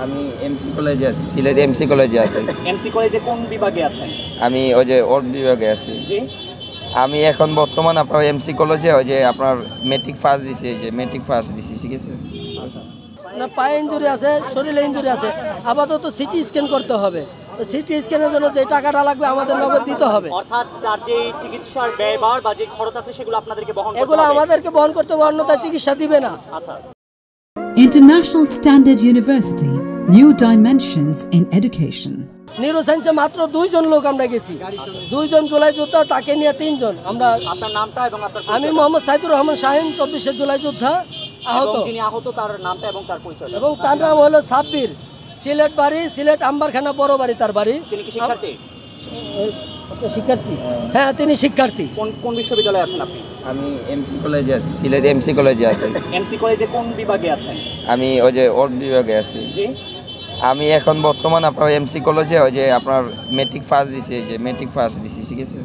আমি এমসি কলেজে আছি, সিলেট এমসি কলেজে আছি। এমসি কলেজে কোন বিভাগে আছেন? আমি ওই যে ওর বিভাগে আছি। জি। আমি এখন বর্তমান আপনার এমসি কলেজে ওই যে আপনার মেট্রিক ফার্স্ট দিছি, এই যে মেট্রিক ফার্স্ট দিছি, ঠিক আছে? না, পায়ে ইঞ্জুরি আছে, শরীরে ইঞ্জুরি আছে, আপাতত সিটি স্ক্যান করতে হবে। সিটি স্ক্যানের জন্য যে টাকাটা লাগবে আমাদের নগদ দিতে হবে। অর্থাৎ তার যে চিকিৎসার ব্যয়ভার বা যে খরচ আছে সেগুলো আপনাদেরকে বহন করতে হবে। এগুলো আমাদেরকে বহন করতে হবে, অন্যথায় চিকিৎসা দিবে না। আচ্ছা। International Standard University, New Dimensions in Education. নিউরোসায়েন্সে মাত্র 2 জন লোক আমরা গেছি, 2 জন জুলাই যোদ্ধা, তাকে নিয়ে 3 জন আমরা। আপনার নামটা এবং আপনার আমি মোহাম্মদ সাইদুর রহমান শাহিন, 24শে জুলাই যোদ্ধা আহত। এবং যিনি আহত তার নামটা এবং তার পরিচয়। এবং তার নাম হলো সাব্বির, সিলেট বাড়ি, সিলেট আম্বারখানা বড় বাড়ি তার বাড়ি। তিনি কি শিক্ষার্থী? শিক্ষার্থী, হ্যাঁ তিনি শিক্ষার্থী। কোন বিশ্ববিদ্যালয়ে আছেন আপনি? আমি এমসি কলেজে আছি, সিলেট এমসি কলেজে আছি। এমসি কলেজে কোন বিভাগে আছেন? আমি ওই যে ওর বিভাগে আছি। জি। আমি এখন বর্তমান আপনার এমসি কলেজে ওই যে আপনার মেট্রিক ফার্স্ট দিছি, এই যে মেট্রিক ফার্স্ট দিছি, ঠিক আছে?